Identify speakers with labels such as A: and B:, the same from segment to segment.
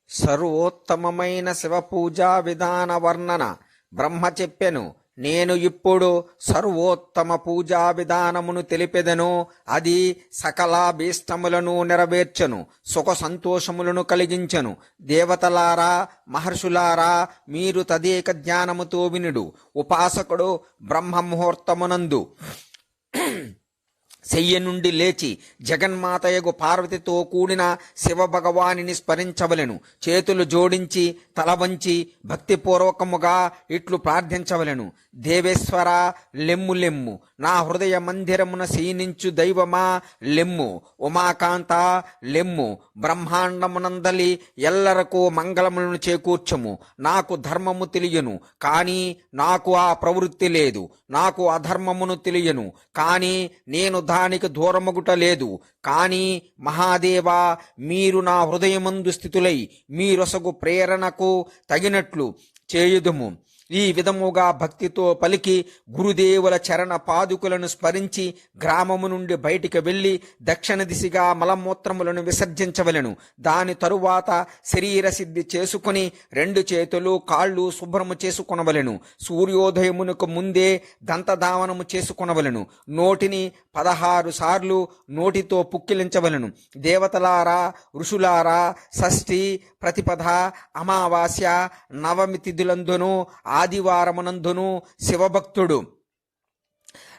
A: సర్వోత్తమమైన శివపూజా విధాన వర్ణన బ్రహ్మ చెప్పెను. నేను ఇప్పుడు సర్వోత్తమ పూజా విధానమును తెలిపెదను. అది సకలాభీష్టములను నెరవేర్చెను, సుఖ సంతోషములను కలిగించెను. దేవతలారా, మహర్షులారా, మీరు తదేక జ్ఞానముతో వినుడు. ఉపాసకుడు బ్రహ్మ ముహూర్తమునందు శయ్య నుండి లేచి జగన్మాతయగు పార్వతితో కూడిన శివభగవానిని స్మరించవలెను. చేతులు జోడించి తల వంచి భక్తిపూర్వకముగా ఇట్లు ప్రార్థించవలెను. దేవేశ్వర, లెమ్ము లెమ్ము, నా హృదయ మందిరమున శయనించు దైవమా లెమ్ము. ఉమాకాంత లెమ్ము, బ్రహ్మాండమునందలి ఎల్లరకు మంగళములను చేకూర్చము. నాకు ధర్మము తెలియను, కానీ నాకు ఆ ప్రవృత్తి లేదు. నాకు అధర్మమును తెలియను, కానీ నేను దానికి దూరమగుట లేదు. కానీ మహాదేవా, మీరు నా హృదయమందు స్థితులై మీరొసగు ప్రేరణకు తగినట్లు చేయుదుము. ఈ విధముగా భక్తితో పలికి గురుదేవుల చరణ పాదుకులను స్మరించి గ్రామము నుండి బయటికి వెళ్లి దక్షిణ దిశగా మలమూత్రములను విసర్జించవలెను. దాని తరువాత శరీర సిద్ధి చేసుకుని 2 చేతులు కాళ్ళు శుభ్రము చేసుకొనవలెను. సూర్యోదయమునకు ముందే దంతధావనము చేసుకొనవలెను. నోటిని 16 సార్లు నోటితో పుక్కిలించవలెను. దేవతలారా, ఋషులారా, షష్ఠి, ప్రతిపద, అమావాస్య, నవమి తిథులందును ఆదివారమునందును శివభక్తుడు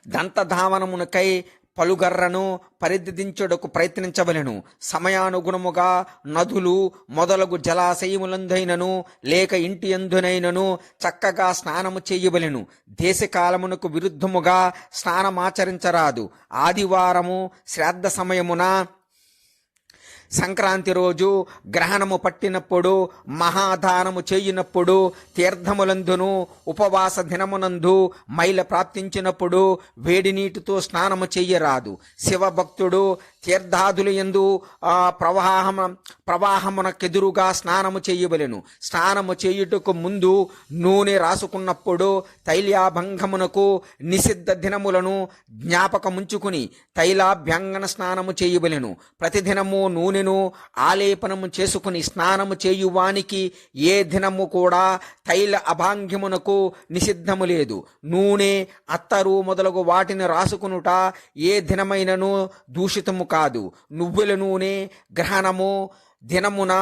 A: దంతధావనమునకై పలుగర్రను పరిధించుటకు ప్రయత్నించవలెను. సమయానుగుణముగా నదులు మొదలగు జలాశయములందైనను లేక ఇంటి అందునైనను చక్కగా స్నానము చేయవలెను. దేశకాలమునకు విరుద్ధముగా స్నానమాచరించరాదు. ఆదివారము శ్రాద్ధ సమయమున, సంక్రాంతి రోజు, గ్రహణము పట్టినప్పుడు, మహాదానము చేయునప్పుడు, తీర్థములందును, ఉపవాస దినమునందు, మైల ప్రాప్తించినప్పుడు వేడి నీటితో స్నానము చెయ్యరాదు. శివభక్తుడు తీర్థాదులు యందు ప్రవాహమునకెదురుగా స్నానము చేయవలెను. స్నానము చేయుటకు ముందు నూనె రాసుకున్నప్పుడు తైలాభంగమునకు నిషిద్ధ దినములను జ్ఞాపకముంచుకుని తైలాభ్యంగన స్నానము చేయవలెను. ప్రతిదినము నూనెను ఆలేపనము చేసుకుని స్నానము చేయువానికి ఏ దినము కూడా తైల అభాంగ్యమునకు నిషిద్ధము లేదు. నూనె, అత్తరు మొదలగు వాటిని రాసుకునుట ఏ దినమైనను దూషితము కాదు. నువ్వుల నూనె గ్రహణము దినమున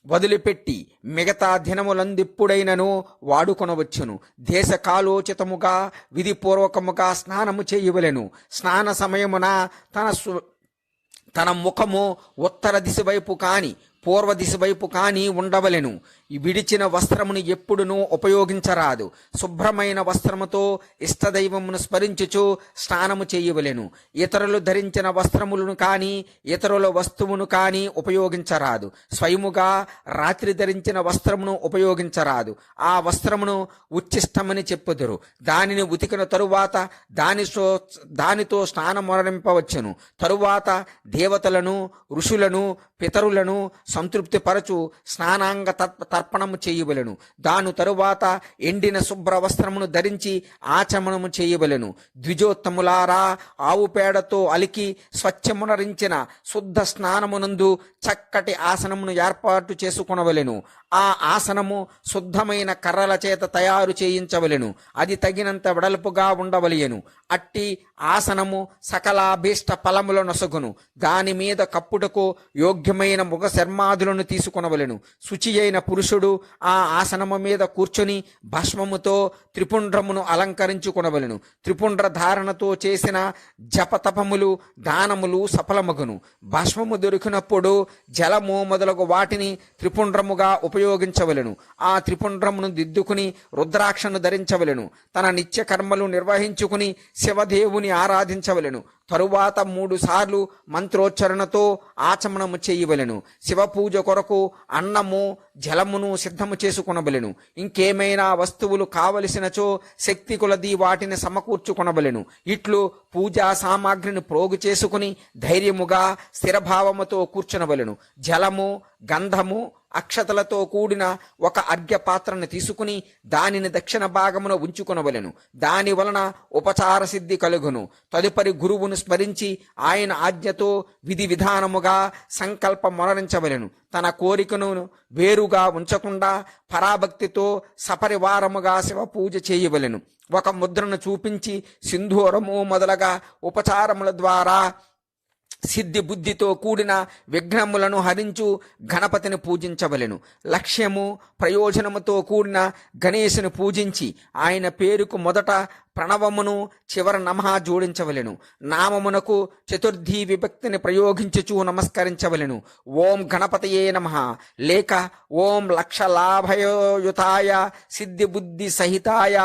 A: వదిలిపెట్టి మిగతా దినములందిప్పుడైనను వాడుకొనవచ్చును. దేశకాలోచితముగా విధిపూర్వకముగా స్నానము చేయవలెను. స్నాన సమయమున తన ముఖము ఉత్తర దిశ వైపు కాని పూర్వ దిశ వైపు కానీ ఉండవలెను. విడిచిన వస్త్రమును ఎప్పుడునూ ఉపయోగించరాదు. శుభ్రమైన వస్త్రముతో ఇష్టదైవమును స్మరించుచు స్నానము చేయవలెను. ఇతరులు ధరించిన వస్త్రములను కానీ ఇతరుల వస్తువును కానీ ఉపయోగించరాదు. స్వయముగా రాత్రి ధరించిన వస్త్రమును ఉపయోగించరాదు. ఆ వస్త్రమును ఉచ్చిష్టమని చెప్పుదురు. దానిని ఉతికిన తరువాత దానితో స్నానమొనరింపవచ్చును. తరువాత దేవతలను, ఋషులను, పితరులను సంతృప్తి పరచు స్నానాంగ తర్పణము చేయవలెను. దాని తరువాత ఎండిన శుభ్ర వస్త్రమును ధరించి ఆచమనము చేయవలెను. ద్విజోత్తములారా, ఆవు పేడతో అలికి స్వచ్ఛమునరించిన శుద్ధ స్నానమునందు చక్కటి ఆసనమును ఏర్పాటు చేసుకొనవలెను. ఆ ఆసనము శుద్ధమైన కర్రల చేత తయారు చేయించవలెను. అది తగినంత వెడల్పుగా ఉండవలెను. అట్టి ఆసనము సకలాభీష్ట ఫలముల నొసగును. దాని మీద కప్పుటకు యోగ్యమైన ముఖ చర్మాదులను తీసుకొనవలెను. శుచి అయిన పురుషుడు ఆ ఆసనము మీద కూర్చొని భస్మముతో త్రిపుండ్రమును అలంకరించుకొనవలెను. త్రిపుండ్ర ధారణతో చేసిన జపతపములు, దానములు సఫలమగును. భస్మము దొరికినప్పుడు జలము మొదలగు వాటిని త్రిపుండ్రముగా ఉపయోగించవలెను. ఆ త్రిపుండ్రమును దిద్దుకుని రుద్రాక్షను ధరించవలెను. తన నిత్య కర్మలు నిర్వహించుకుని శివదేవుని ఆరాధించవలెను. తరువాత 3 సార్లు మంత్రోచ్చరణతో ఆచమనము చేయవలెను. శివపూజ కొరకు అన్నము, జలమును సిద్ధము చేసుకొనవలెను. ఇంకేమైనా వస్తువులు కావలసినచో శక్తి కొలది వాటిని సమకూర్చుకొనవలెను. ఇట్లు పూజా సామాగ్రిని ప్రోగు చేసుకుని ధైర్యముగా స్థిరభావముతో కూర్చునవలెను. జలము, గంధము, అక్షతలతో కూడిన ఒక అర్ఘ్య పాత్రను తీసుకుని దానిని దక్షిణ భాగమున ఉంచుకొనవలెను. దాని వలన ఉపచార సిద్ధి కలుగును. తదుపరి గురువును స్మరించి ఆయన ఆజ్ఞతో విధి విధానముగా సంకల్పమొనరించవలెను. తన కోరికను వేరుగా ఉంచకుండా పరాభక్తితో సపరివారముగా శివ పూజ చేయవలెను. ఒక ముద్రను చూపించి సింధూరము మొదలగా ఉపచారముల ద్వారా సిద్ధి బుద్ధితో కూడిన విఘ్నములను హరించు గణపతిని పూజించవలెను. లక్ష్యము ప్రయోజనముతో కూడిన గణేశుని పూజించి ఆయన పేరుకు మొదట ప్రణవమును చివర నమః జోడించవలెను. నామమునకు చతుర్థి విభక్తిని ప్రయోగించుచు నమస్కరించవలెను. ఓం గణపతయే నమః లేక ఓం లక్షలాభయుతాయ సిద్ధి బుద్ధి సహితాయ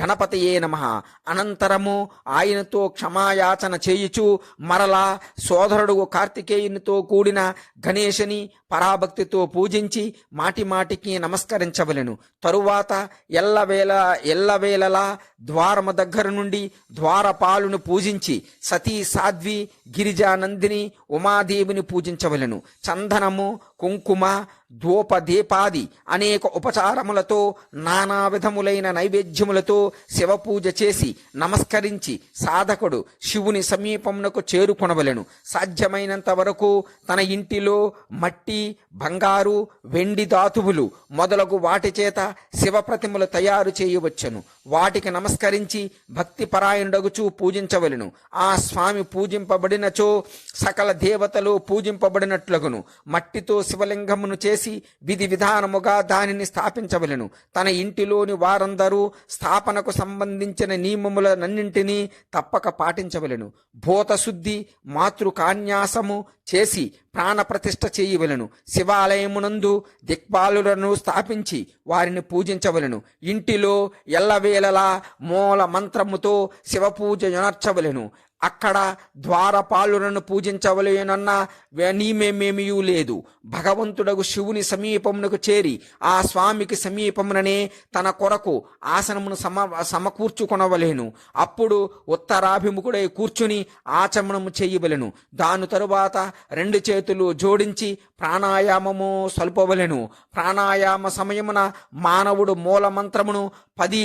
A: గణపతయే నమః. అనంతరము ఆయనతో క్షమాయాచన చేయుచు మరలా సోదరుడు కార్తికేయునితో కూడిన గణేశుని పరాభక్తితో పూజించి మాటిమాటికి నమస్కరించవలెను. తరువాత ఎల్లవేళలా ద్వారము దగ్గర నుండి ద్వారపాలును పూజించి సతీ సాధ్వి గిరిజానందిని ఉమాదేవిని పూజించవలెను. చందనము కుంకుమ ధూపదీపాది అనేక ఉపచారములతో నానా విధములైన నైవేద్యములతో శివపూజ చేసి నమస్కరించి సాధకుడు శివుని సమీపమునకు చేరుకొనవలెను. సాధ్యమైనంత వరకు తన ఇంటిలో మట్టి బంగారు వెండి ధాతువులు మొదలగు వాటి చేత శివ ప్రతిమలు తయారు చేయవచ్చును. వాటికి నమస్కరించి భక్తి పరాయణుడగుచూ పూజించవలెను. ఆ స్వామి పూజింపబడినచో సకల దేవతలు పూజింపబడినట్లగును. మట్టితో శివలింగమును చేసి విధి విధానముగా దానిని స్థాపించవలెను. తన ఇంటిలోని వారందరూ స్థాపనకు సంబంధించిన నియమములనన్నింటినీ తప్పక పాటించవలెను. భూతశుద్ధి మాతృకాన్యాసము చేసి ప్రాణప్రతిష్ఠ చేయవలెను. శివాలయమునందు దిక్పాలులను స్థాపించి వారిని పూజించవలెను. ఇంటిలో ఎల్లవేళలా మూల మంత్రముతో శివపూజ యొనర్చవలెను. అక్కడ ద్వారపాలులను పూజించవలెనన్న నియమేమీయూ లేదు. భగవంతుడగు శివుని సమీపమునకు చేరి ఆ స్వామికి సమీపముననే తన కొరకు ఆసనమును సమకూర్చుకొనవలెను. అప్పుడు ఉత్తరాభిముఖుడై కూర్చుని ఆచమనము చేయవలెను. దాని తరువాత 2 చేతులు జోడించి ప్రాణాయామము సల్పవలెను. ప్రాణాయామ సమయమున మానవుడు మూల మంత్రమును 10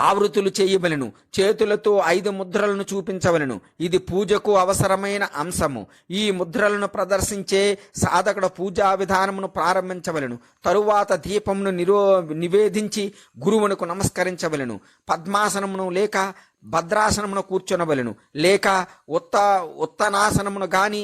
A: ఆవృత్తులు చేయవలెను. చేతులతో 5 ముద్రలను చూపించవలెను. ఇది పూజకు అవసరమైన అంశము. ఈ ముద్రలను ప్రదర్శించే సాధకుడు పూజా విధానమును ప్రారంభించవలెను. తరువాత దీపమును నివేదించి గురువునకు నమస్కరించవలెను. పద్మాసనమును లేక భద్రాసనమును కూర్చొనవలెను. లేక ఉత్తనాసనమును గాని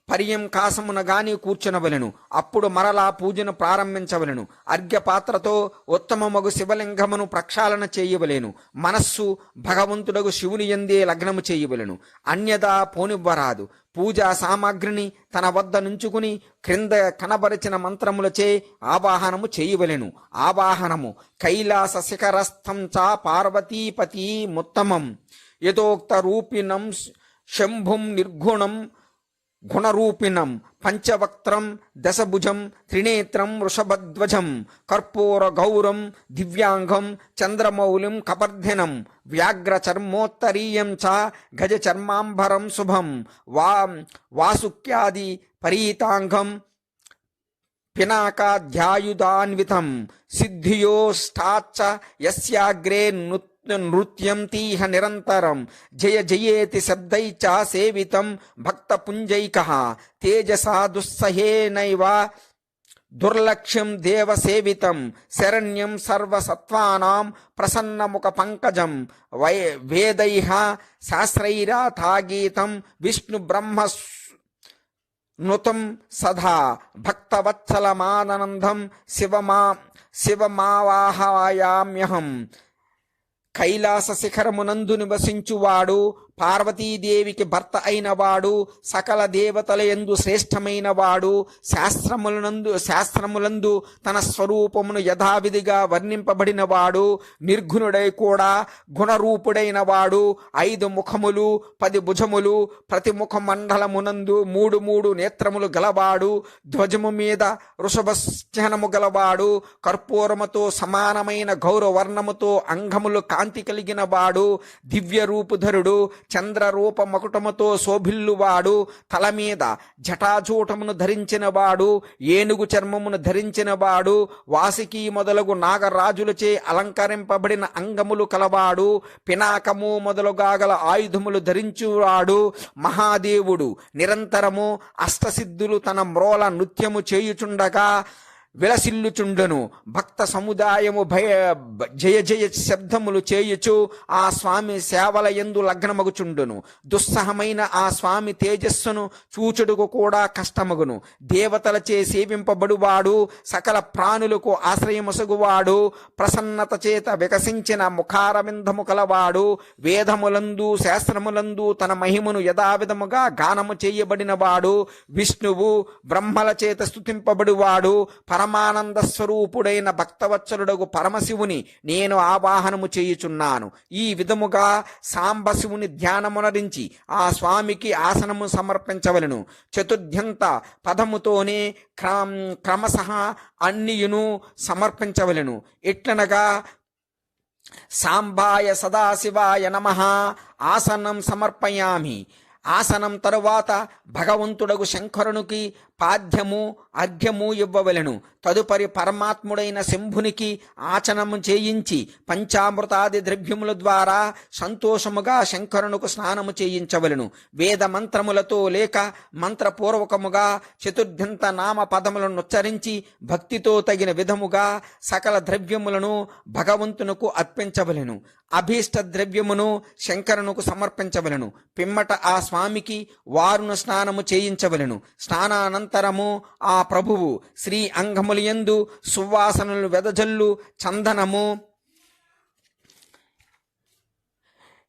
A: పర్యంకాసమున గాని కూర్చునవలెను. అప్పుడు మరలా పూజను ప్రారంభించవలెను. అర్ఘ్యపాత్రతో ఉత్తమమగు శివలింగమును ప్రక్షాళన చేయవలెను. మనస్సు భగవంతుడగు శివుని యందే లగ్నము చేయవలెను. అన్యదా పోనివ్వరాదు. పూజా సామాగ్రిని తన వద్ద నుంచుకుని క్రింద కనబరిచిన మంత్రములచే ఆవాహనము చేయవలెను. ఆవాహనము కైలాస శిఖరస్థం చ పార్వతీపతి ముత్తమం యథోక్త రూపిణం శంభుం నిర్గుణం గుణరూపిణం పంచవక్త్రం దశభుజం త్రినేత్రం వృషభధ్వజం కర్పూర గౌరం దివ్యాంగం చంద్రమౌళిం కపర్ధినం వ్యాఘ్రచర్మోత్తరీయం చ గజ చర్మాంబరం శుభం వాసుక్యాది పరీతాంగం పినాకాధ్యాయుధాన్వితం సిద్ధియోష్టాచ్చ యస్యాగ్రే నృత్యం తీహ నిరంతరం జయ జయేతి శబ్దైచ సేవితం భక్తపుంజైకః తేజసా దుస్సహేనైవ దుర్లక్ష్యం దేవసేవితం శరణ్యం సర్వసత్వానాం ప్రసన్నముఖ పంకజం వేదైః శాస్త్రైరాథాగీతం విష్ణు బ్రహ్మ నుతం సదా భక్తవత్సలమానందం శివమావాహయామ్యహం. కైలాస శిఖరమునందు నివసించువాడు పార్వతీదేవికి భర్త అయిన వాడు సకల దేవతల యందు శ్రేష్టమైన వాడు శాస్త్రములందు తన స్వరూపమును యథావిధిగా వర్ణింపబడిన వాడు నిర్గుణుడై కూడా గుణరూపుడైన వాడు 5 ముఖములు 10 భుజములు ప్రతి ముఖ మండలమునందు 3 నేత్రములు గలవాడు ధ్వజము మీద వృషభస్థనము గలవాడు కర్పూరముతో సమానమైన గౌరవర్ణముతో అంగములు కాంతి కలిగిన వాడు దివ్య రూపుధరుడు చంద్రరూప మకుటముతో శోభిల్లువాడు, తల మీద జటాజూటమును ధరించినవాడు, ఏనుగు చర్మమును ధరించినవాడు, వాసికి మొదలగు నాగరాజులచే అలంకరింపబడిన అంగములు కలవాడు, పినాకము మొదలుగాగల ఆయుధములు ధరించువాడు, మహాదేవుడు నిరంతరము అష్టసిద్ధులు తన మ్రోల నృత్యము చేయుచుండగా విలసిల్లుచుండెను. భక్త సముదాయము జయ జయ శబ్దములు చేయుచు ఆ స్వామి సేవల యందు లగ్నమగుచుండును. దుస్సహమైన ఆ స్వామి తేజస్సును చూచుడుకు కూడా కష్టమగును. దేవతలచే సేవింపబడువాడు, సకల ప్రాణులకు ఆశ్రయమొసగువాడు, ప్రసన్నత చేత వికసించిన ముఖారవిందము కలవాడు, వేదములందు శాస్త్రములందు తన మహిమను యథావిధముగా గానము చేయబడినవాడు, విష్ణువు బ్రహ్మల చేత స్తుతింపబడువాడు, పరమానంద స్వరూపుడైన భక్తవత్సలుడగు పరమశివుని నేను ఆవాహనము చేయుచున్నాను. ఈ విధముగా సాంబశివుని ధ్యానమునరించి ఆ స్వామికి ఆసనము సమర్పించవలను. చతుర్థ్యంత పదముతోనే క్రమశః అన్నియును సమర్పించవలను. ఎట్లనగా సాంబాయ సదాశివాయ నమః ఆసనం సమర్పయామి. ఆసనం తరువాత భగవంతుడగు శంకరునికి పాద్యము అర్ఘ్యము ఇవ్వవలెను. తదుపరి పరమాత్ముడైన శంభునికి ఆచనము చేయించి పంచామృతాది ద్రవ్యముల ద్వారా సంతోషముగా శంకరునకు స్నానము చేయించవలెను. వేద మంత్రములతో లేక మంత్రపూర్వకముగా చతుర్థంత నామ పదములను ఉచ్చరించి భక్తితో తగిన విధముగా సకల ద్రవ్యములను భగవంతునకు అర్పించవలెను. అభీష్ట ద్రవ్యమును శంకరునకు సమర్పించవలెను. పిమ్మట ఆ స్వామికి వారున స్నానము చేయించవలెను. స్నానానంతరము ఆ ప్రభువు శ్రీ అంగములయందు సువాసనలు వెదజల్లు చందనము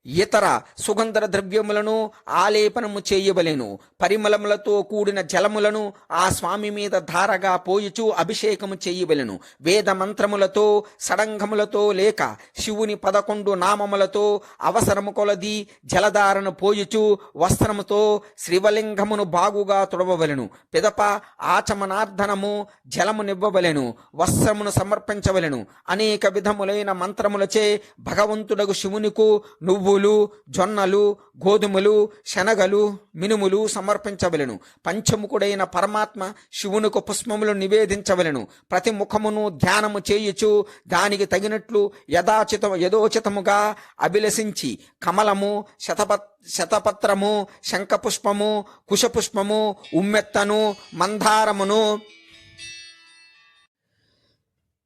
A: ఇతర సుగంధ ద్రవ్యములను ఆలేపనము చేయవలెను. పరిమళములతో కూడిన జలములను ఆ స్వామి మీద ధారగా పోయుచు అభిషేకము చేయవలెను. వేద మంత్రములతో షడంగములతో లేక శివుని 11 నామములతో అవసరము కొలది జలధారను పోయుచు వస్త్రముతో శ్రీవలింగమును బాగుగా తుడవవలెను. పిదప ఆచమనార్ధనము జలమునివ్వవలెను. వస్త్రమును సమర్పించవలెను. అనేక విధములైన మంత్రములచే భగవంతుడగు శివునికు నువ్వు జొన్నలు గోధుమలు శనగలు మినుములు సమర్పించవలెను. పంచముఖుడైన పరమాత్మ శివునికి పుష్పములు నివేదించవలెను. ప్రతి ముఖమును ధ్యానము చేయుచు దానికి తగినట్లు యథోచితముగా అభిలషించి కమలము శతపత్రము శంఖపుష్పము కుశపుష్పము ఉమ్మెత్తను మందారమును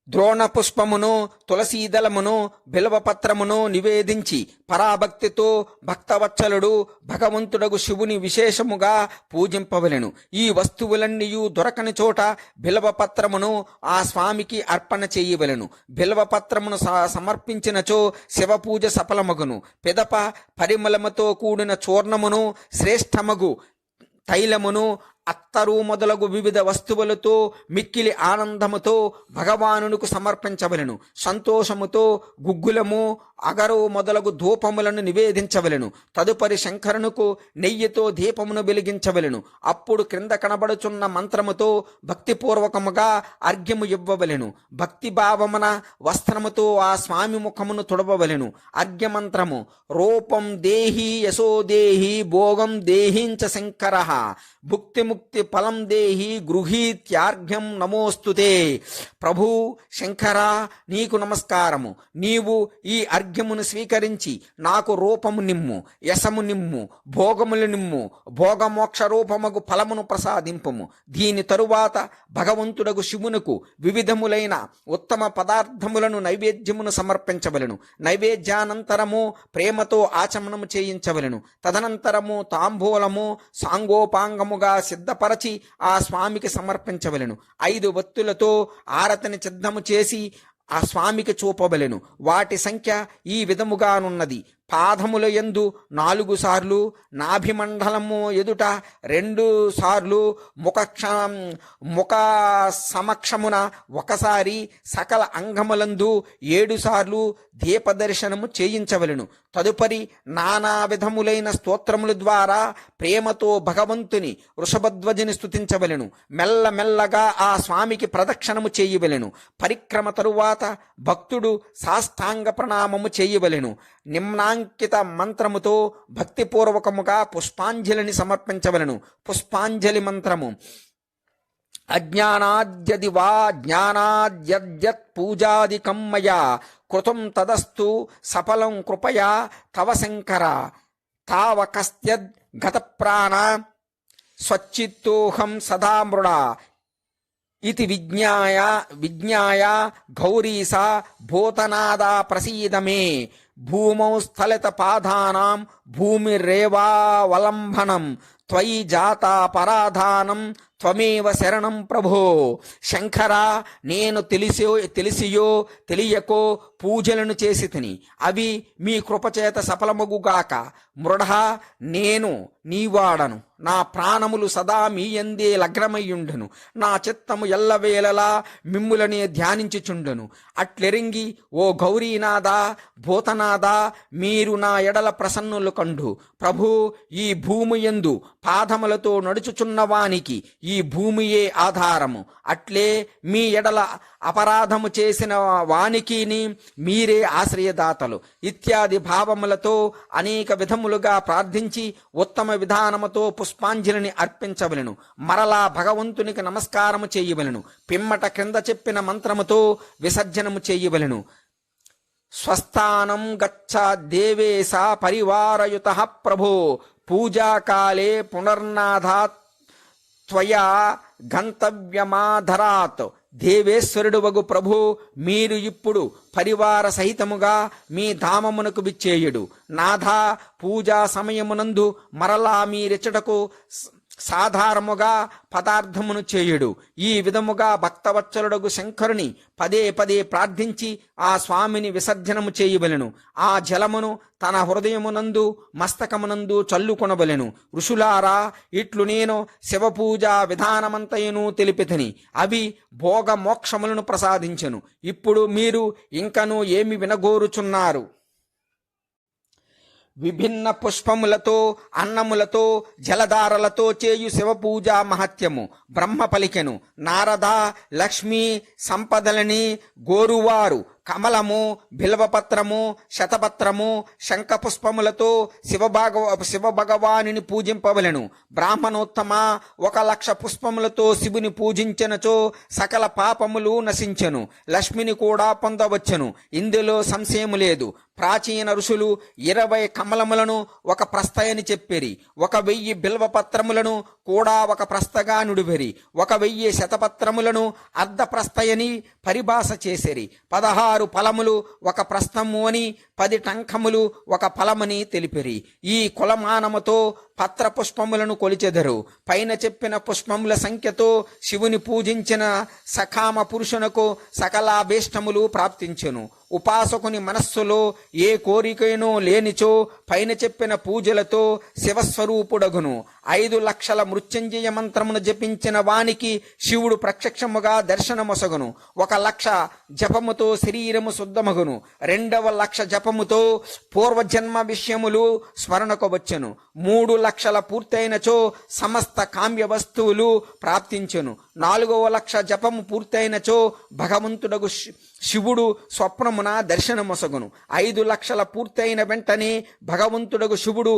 A: ద్రోణ పుష్పమును తులసీదళమును బిల్వపత్రమును నివేదించి పరాభక్తితో భక్తవత్సలుడు భగవంతుడగు శివుని విశేషముగా పూజింపవలెను. ఈ వస్తువులన్నీయు దొరకని చోట బిల్వపత్రమును ఆ స్వామికి అర్పణ చేయవలెను. బిల్వపత్రమును సమర్పించినచో శివపూజ సఫలమగును. పిదప పరిమళముతో కూడిన చూర్ణమును శ్రేష్టమగు తైలమును అత్తరు మొదలగు వివిధ వస్తువులతో మిక్కిలి ఆనందముతో భగవానునికి సమర్పించవలెను. సంతోషముతో గుగ్గులము అగరు మొదలగు ధూపములను నివేదించవలెను. తదుపరి శంకరునకు నెయ్యితో దీపమును వెలిగించవలెను. అప్పుడు క్రింద కనబడుచున్న మంత్రముతో భక్తిపూర్వకముగా అర్ఘ్యము ఇవ్వవలెను. భక్తిభావమున వస్త్రముతో ఆ స్వామి ముఖమును తుడవవలెను. అర్ఘ్యమంత్రము రూపం దేహి యశో దేహి భోగం దేహించ శంకరః భుక్తిముక్తి ఫలం దేహి గృహీత్యార్ఘ్యం నమోస్తుతే. ప్రభు శంకర నీకు నమస్కారము. నీవు ఈ అర్ఘ్యమును స్వీకరించి నాకు రూపము నిమ్ము, యశము నిమ్ము, భోగములు నిమ్ము, భోగమోక్ష రూపముగు ఫలమును ప్రసాదింపుము. దీని తరువాత భగవంతుడగు శివునకు వివిధములైన ఉత్తమ పదార్థములను నైవేద్యమును సమర్పించవలెను. నైవేద్యానంతరము ప్రేమతో ఆచమనము చేయించవలెను. తదనంతరము తాంబూలము సాంగోపాంగముగా సిద్ధపరచి ఆ స్వామికి సమర్పించవలెను. 5 వత్తులతో ఆరతిని సిద్ధము చేసి ఆ స్వామికి చూపవలెను. వాటి సంఖ్య ఈ విధముగానున్నది: పాదముల యందు 4 సార్లు, నాభిమండలము ఎదుట 2 సార్లు, ముఖ సమక్షమున 1 సారి, సకల అంగములందు 7 సార్లు దీపదర్శనము చేయించవలెను. తదుపరి నానా విధములైన స్తోత్రముల ద్వారా ప్రేమతో భగవంతుని వృషభధ్వజుని స్తుతించవలెను. మెల్లమెల్లగా ఆ స్వామికి ప్రదక్షిణము చేయవలెను. పరిక్రమ తరువాత భక్తుడు సాష్టాంగ ప్రణామము చేయవలెను. నిమ్నాంకిత మంత్రముతో భక్తిపూర్వకముగా పుష్పాంజలిని సమర్పించవలను. పుష్పాంజలి మంత్రము: అజ్ఞానాద్యది వా జ్ఞానాద్యద్యత్ పూజాదికం మయా కృతం తదస్తు సఫలం కృపయా తవ శంకర తావకస్త్యద్ గత ప్రాణ స్వచ్చిత్తోహం సదా మృడా ఇతి విజ్ఞాయ గౌరీసా భూతనాదా ప్రసీద మే భూమౌ స్థలిత పాదానాం భూమిరేవావలంబనం త్వయి జాతా పరాధానం త్వమేవ శరణం ప్రభో. శంకర, నేను తెలిసియో తెలియకో పూజలను చేసి తిని అవి మీ కృపచేత సఫలమగుగాక. మృఢ, నేను నీవాడను. నా ప్రాణములు సదా మీయందే లగ్నమయ్యుండెను. నా చిత్తము ఎల్లవేళలా మిమ్ములనే ధ్యానించుచుండెను. అట్లెరింగి ఓ గౌరీనాథ భూతనాథ, మీరు నా ఎడల ప్రసన్నులు కండు. ప్రభు, ఈ భూమియందు పాదములతో నడుచుచున్నవానికి ఈ భూమియే ఆధారము. అట్లే మీ ఎడల అపరాధము చేసిన వానికిని మీరే ఆశ్రయదాతలు. ఇత్యాది భావములతో అనేక విధములుగా ప్రార్థించి ఉత్తమ విధానముతో పుష్పాంజలిని అర్పించవలను. మరలా భగవంతునికి నమస్కారము చేయవలను. పిమ్మట క్రింద చెప్పిన మంత్రముతో విసర్జనము చేయవలను. స్వస్థానం గచ్చ దేవేశ పరివారయుత ప్రభో పూజాకాలే పునర్నాథాత్ త్వయా గంతవ్యమాధరాత్. దేవేశ్వరుడు వగు ప్రభు, మీరు ఇప్పుడు పరివార సహితముగా మీ ధామమునకు విచ్చేయుడు. నాథా, పూజా సమయమునందు మరలా మీరిచ్చటకు సాధారముగా పదార్థమును చేయుడు. ఈ విధముగా భక్తవత్సలుడగు శంకరుని పదే పదే ప్రార్థించి ఆ స్వామిని విసర్జనము చేయవలెను. ఆ జలమును తన హృదయమునందు మస్తకమునందు చల్లుకొనవలెను. ఋషులారా, ఇట్లు నేను శివపూజా విధానమంతయును తెలిపితని. అవి భోగ మోక్షములను ప్రసాదించెను. ఇప్పుడు మీరు ఇంకను ఏమి వినగోరుచున్నారు? విభిన్న పుష్పములతో అన్నములతో జలధారలతో చేయు శివపూజా మహత్యము బ్రహ్మ పలికెను. నారద, లక్ష్మీ సంపదలని గోరువారు కమలము, బిల్వపత్రము, శతపత్రము, శంఖపుష్పములతో శివభగవానుని పూజింపవలెను. బ్రాహ్మణోత్తమ, 1,00,000 పుష్పములతో శివుని పూజించెనచో సకల పాపములు నశించెను. లక్ష్మిని కూడా పొందవచ్చును. ఇందులో సంశయము లేదు. ప్రాచీన ఋషులు 20 కమలములను ఒక ప్రస్థయని చెప్పిరి. 1000 బిల్వపత్రములను కూడా ఒక ప్రస్థగా నుడివెరి. 1000 శతపత్రములను అర్ధ ప్రస్థయని పరిభాష చేసిరి. 16 ఫలములు ఒక ప్రస్థము అని, 10 టంకములు ఒక ఫలమని తెలిపిరి. ఈ కులమానముతో పత్ర పుష్పములను కొలిచెదరు. పైన చెప్పిన పుష్పముల సంఖ్యతో శివుని పూజించిన సకామ పురుషునకు సకలాభీష్టములు ప్రాప్తించెను. ఉపాసకుని మనస్సులో ఏ కోరికైనో లేనిచో పైన చెప్పిన పూజలతో శివస్వరూపుడగును. 5,00,000 మృత్యుంజయ మంత్రమును జపించిన వానికి శివుడు ప్రత్యక్షముగా దర్శనమొసగును. 1,00,000 జపముతో శరీరము శుద్ధమగును. 2,00,000 జపముతో పూర్వజన్మ విషయములు స్మరణకు వచ్చెను. 3,00,000 పూర్తయినచో సమస్త కామ్య వస్తువులు ప్రాప్తించెను. 4,00,000 జపము పూర్తయినచో భగవంతుడగు శివుడు స్వప్నమున దర్శనమొసగును. 5,00,000 పూర్తయిన వెంటనే భగవంతుడగు శివుడు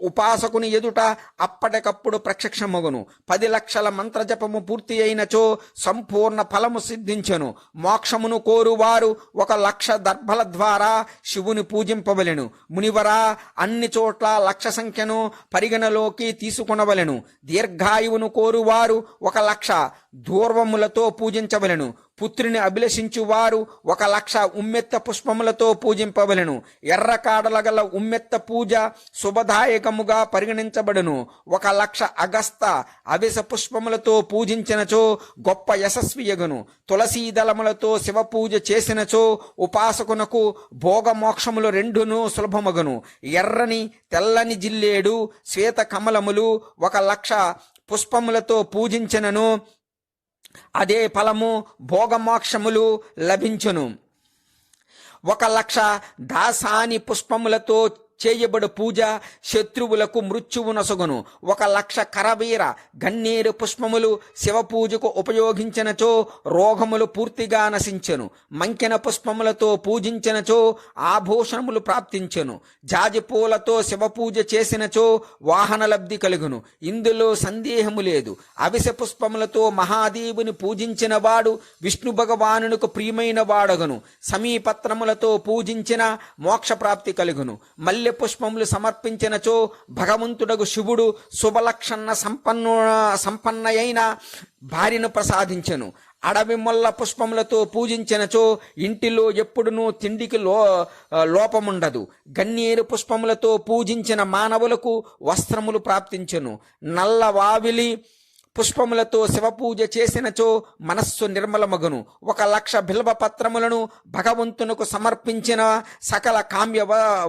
A: ఉపాసకుని ఎదుట అప్పటికప్పుడు ప్రత్యక్షమగును. 10,00,000 మంత్రజపము పూర్తి అయినచో సంపూర్ణ ఫలము సిద్ధించెను. మోక్షమును కోరువారు 1,00,000 దర్భల ద్వారా శివుని పూజింపవలెను. మునివరా, అన్ని చోట్ల 1,00,000 సంఖ్యను పరిగణలోకి తీసుకొనవలెను. దీర్ఘాయువును కోరువారు 1,00,000 దూర్వములతో పూజించవలెను. పుత్రుని అభిలషించువారు 1,00,000 ఉమ్మెత్త పుష్పములతో పూజింపవలెను. ఎర్ర కాడల గల ఉమ్మెత్త పూజ శుభదాయకముగా పరిగణించబడును. 1,00,000 అగస్త అవిస పుష్పములతో పూజించినచో గొప్ప యశస్వియగును. తులసీ దళములతో శివ పూజ చేసినచో ఉపాసకునకు భోగమోక్షములు రెండును సులభమగును. ఎర్రని తెల్లని జిల్లేడు శ్వేత కమలములు 1,00,000 పుష్పములతో పూజించినను అదే ఫలము భోగమోక్షములు లభించును. 1,00,000 దాసాని పుష్పములతో చేయబడు పూజ శత్రువులకు మృత్యువు నొసగును. 1,00,000 కరవీర గన్నేరు పుష్పములు శివ పూజకు ఉపయోగించినచో రోగములు పూర్తిగా నశించెను. మంకెన పుష్పములతో పూజించినచో ఆభూషణములు ప్రాప్తించెను. జాజి పూలతో శివ పూజ చేసినచో వాహన లబ్ధి కలుగును. ఇందులో సందేహము లేదు. అవిసె పుష్పములతో మహాదేవుని పూజించిన వాడు విష్ణు భగవానునికి ప్రియమైన వాడగను. సమీపత్రములతో పూజించిన మోక్ష ప్రాప్తి కలుగును. మల్లె పుష్పములు సమర్పించినచో భగవంతుడగు శివుడు శుభలక్షణ సంపన్నయైన భార్యను ప్రసాదించెను. అడవి మొల్ల పుష్పములతో పూజించినచో ఇంటిలో ఎప్పుడునూ తిండికి లోపముండదు. గన్నేరు పుష్పములతో పూజించిన మానవులకు వస్త్రములు ప్రాప్తించెను. నల్ల వావిలి పుష్పములతో శివపూజ చేసినచో మనస్సు నిర్మలమగును. 1,00,000 బిల్వ పత్రములను భగవంతునకు సమర్పించిన సకల కామ్య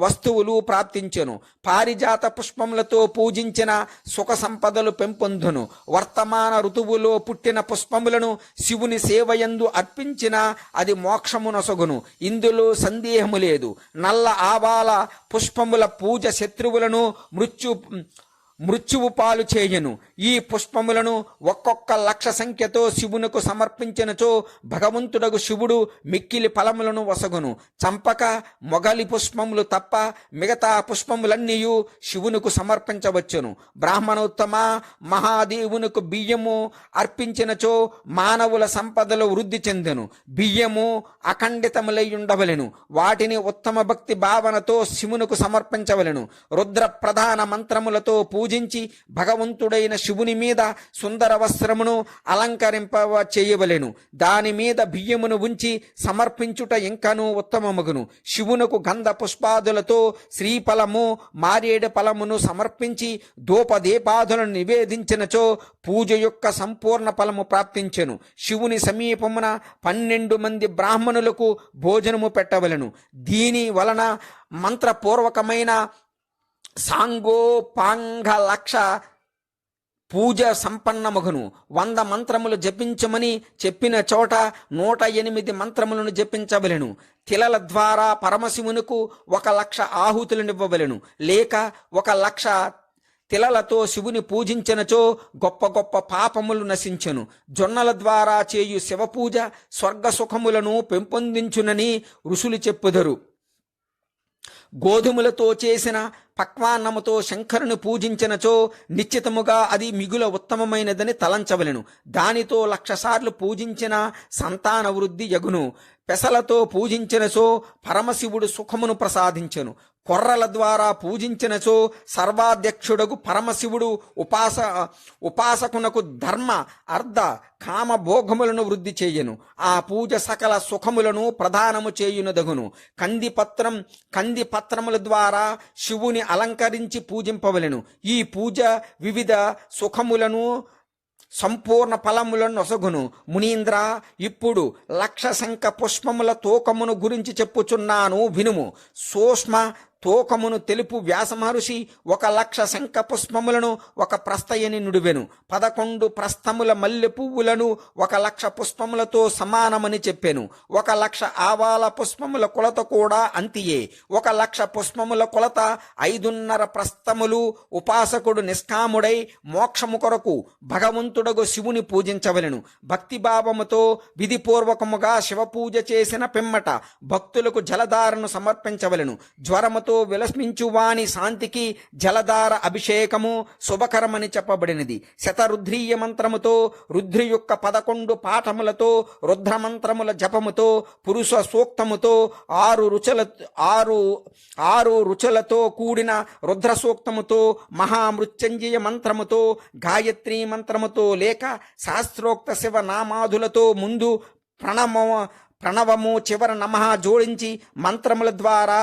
A: వస్తువులు ప్రాప్తించెను. పారిజాత పుష్పములతో పూజించిన సుఖ సంపదలు పెంపొందును. వర్తమాన ఋతువులో పుట్టిన పుష్పములను శివుని సేవయందు అర్పించిన అది మోక్షము నొసగును. ఇందులో సందేహము లేదు. నల్ల ఆవాల పుష్పముల పూజ శత్రువులను మృత్యువు పాలు చేయను. ఈ పుష్పములను 1,00,000 సంఖ్యతో శివునకు సమర్పించినచో భగవంతుడగు శివుడు మిక్కిలి ఫలములను వసగును. చంపక మొగలి పుష్పములు తప్ప మిగతా పుష్పములన్నీ శివునకు సమర్పించవచ్చును. బ్రాహ్మణోత్తమ మహాదేవునకు బియ్యము అర్పించినచో మానవుల సంపదలు వృద్ధి చెందెను. బియ్యము అఖండితములై ఉండవలెను. వాటిని ఉత్తమ భక్తి భావనతో శివునకు సమర్పించవలెను. రుద్ర ప్రధాన మంత్రములతో పూజించి భగవంతుడైన శివుని మీద సుందర వస్త్రమును అలంకరింప చేయవలెను. దాని మీద బియ్యమును ఉంచి సమర్పించుట ఇంకనూ ఉత్తమమగును. శివునకు గంధ పుష్పాదులతో శ్రీఫలము మారేడు ఫలమును సమర్పించి ధూపదీపాదులను నివేదించినచో పూజ యొక్క సంపూర్ణ ఫలము ప్రాప్తించెను. శివుని సమీపమున 12 మంది బ్రాహ్మణులకు భోజనము పెట్టవలెను. దీని వలన మంత్రపూర్వకమైన సాంగోపాంగ లక్ష పూజ సంపన్నమగును. 100 మంత్రములు జపించమని చెప్పిన చోట 108 మంత్రములను జపించవలెను. తిలల ద్వారా పరమశివునకు 1,00,000 ఆహుతులనివ్వవలెను. లేక 1,00,000 తిలలతో శివుని పూజించినచో గొప్ప గొప్ప పాపములు నశించెను. జొన్నల ద్వారా చేయు శివపూజ స్వర్గ సుఖములను పెంపొందించునని ఋషులు చెప్పుదరు. గోధుమలతో చేసిన పక్వాన్నముతో శంకరుని పూజించినచో నిశ్చితముగా అది మిగుల ఉత్తమమైనదని తలంచవలెను. దానితో 1,00,000 సార్లు పూజించిన సంతాన వృద్ధి యగును. పెసలతో పూజించినచో పరమశివుడు సుఖమును ప్రసాదించెను. కొర్రల ద్వారా పూజించినచో సర్వాధ్యక్షుడగు పరమశివుడు ఉపాసకునకు ధర్మ అర్ధ కామ భోగములను వృద్ధి చేయను. ఆ పూజ సకల సుఖములను ప్రదానము చేయునదగును. కంది పత్రముల ద్వారా శివుని అలంకరించి పూజింపవలెను. ఈ పూజ వివిధ సుఖములను సంపూర్ణ ఫలములను నొసగును. మునీంద్ర, ఇప్పుడు 1,00,000 శంఖ పుష్పముల తూకమును గురించి చెప్పుచున్నాను వినుము. సూక్ష్మ తూకమును తెలుపు వ్యాస మహర్షి 1,00,000 శంఖ పుష్పములను ఒక ప్రస్థయని నుడివెను. 11 ప్రస్థముల మల్లె పువ్వులను 1,00,000 పుష్పములతో సమానమని చెప్పెను. 1,00,000 ఆవాల పుష్పముల కొలత కూడా అంతియే. 1,00,000 పుష్పముల కొలత 5.5 ప్రస్థములు. ఉపాసకుడు నిష్కాముడై మోక్షము కొరకు భగవంతుడగు శివుని పూజించవలెను. భక్తిభావముతో విధిపూర్వకముగా శివపూజ చేసిన పిమ్మట భక్తులకు జలధారను సమర్పించవలెను. జ్వరముతో విలసించు వాని శాంతికి జలధార అభిషేకము శుభకరమని చెప్పబడినది. శతరుద్రీయ మంత్రముతో రుద్రి యొక్క 11 పాఠములతో రుద్రమంత్రముల జపముతో పురుష సూక్తముతో 6 రుచులతో కూడిన రుద్ర సూక్తముతో మహామృత్యుంజయ మంత్రముతో గాయత్రీ మంత్రముతో లేక శాస్త్రోక్త శివ నామాదులతో ముందు ప్రణవము చివర నమః జోడించి మంత్రముల ద్వారా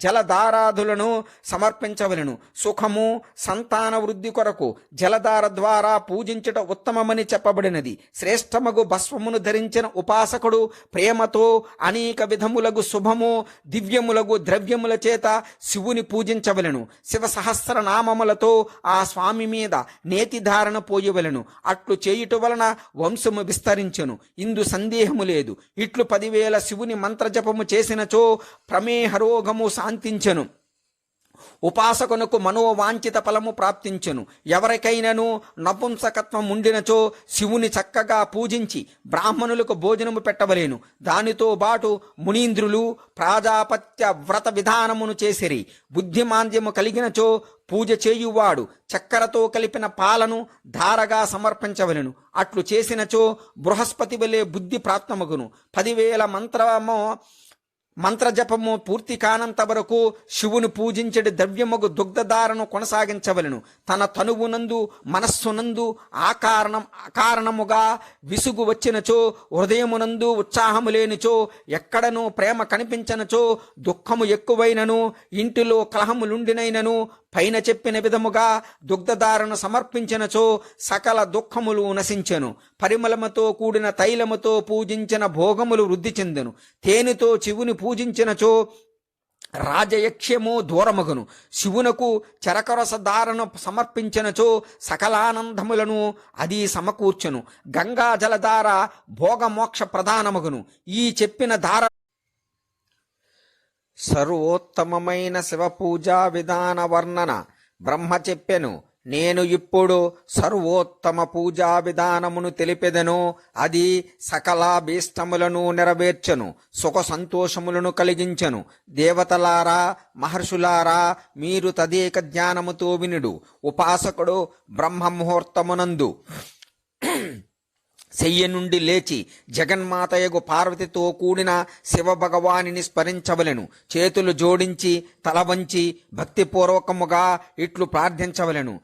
A: జలధారాదులను సమర్పించవలెను. సుఖము సంతాన వృద్ధి కొరకు జలధార ద్వారా పూజించుట ఉత్తమమని చెప్పబడినది. శ్రేష్టమగు భస్వమును ధరించిన ఉపాసకుడు ప్రేమతో అనేక విధములగు శుభము దివ్యములగు ద్రవ్యముల చేత శివుని పూజించవలెను. శివ సహస్ర నామములతో ఆ స్వామి మీద నేతిధారణ పోయవలెను. అట్లు చేయుట వలన వంశము విస్తరించెను. ఇందు సందేహం సందేహము లేదు. ఇట్లు 10,000 శివుని మంత్రజపము చేసినచో ప్రమేహ రోగము శాంతించెను. ఉపాసకునకు మనోవాంఛిత ఫలము ప్రాప్తించెను. ఎవరికైనాను నపుంసకత్వం ఉండినచో శివుని చక్కగా పూజించి బ్రాహ్మణులకు భోజనము పెట్టవలేను. దానితో బాటు మునీంద్రులు ప్రాజాపత్య వ్రత విధానమును చేసిరి. బుద్ధిమాంద్యము కలిగినచో పూజ చేయువాడు చక్కెరతో కలిపిన పాలను ధారగా సమర్పించవలెను. అట్లు చేసినచో బృహస్పతి వలె బుద్ధి ప్రాప్తమగును. 10,000 మంత్రజపము పూర్తి కానంత వరకు శివుని పూజించడి ద్రవ్యముగు దుగ్ధధారను కొనసాగించవలను. తన తనువునందు మనస్సునందు అకారణముగా విసుగు వచ్చినచో, హృదయమునందు ఉత్సాహము లేనిచో, ఎక్కడనూ ప్రేమ కనిపించనచో, దుఃఖము ఎక్కువైనను, ఇంటిలో కలహములుండినైనను పైన చెప్పిన విధముగా దుగ్ధధారను సమర్పించినచో సకల దుఃఖములు నశించెను. పరిమళముతో కూడిన తైలముతో పూజించిన భోగములు వృద్ధి చెందెను. తేనెతో శివుని పూజించినచో రాజయక్ష్యము దూరమగును. శివునకు చరకరసధారను సమర్పించినచో సకలానందములను అది సమకూర్చును. గంగా జలధార భోగమోక్ష ప్రధానమగును. ఈ చెప్పిన ధార సర్వోత్తమమైన శివపూజా విధాన వర్ణన బ్రహ్మ చెప్పెను. నేను ఇప్పుడు సర్వోత్తమ పూజా విధానమును తెలిపెదను. అది సకలాభీష్టములను నెరవేర్చెను, సుఖ సంతోషములను కలిగించెను. దేవతలారా, మహర్షులారా, మీరు తదేక జ్ఞానముతో వినుడు. ఉపాసకుడు బ్రహ్మ ముహూర్తమునందు శయ్య నుండి లేచి జగన్మాతయగు పార్వతితో కూడిన శివభగవానిని స్మరించవలెను. చేతులు జోడించి తల వంచి భక్తిపూర్వకముగా ఇట్లు ప్రార్థించవలెను.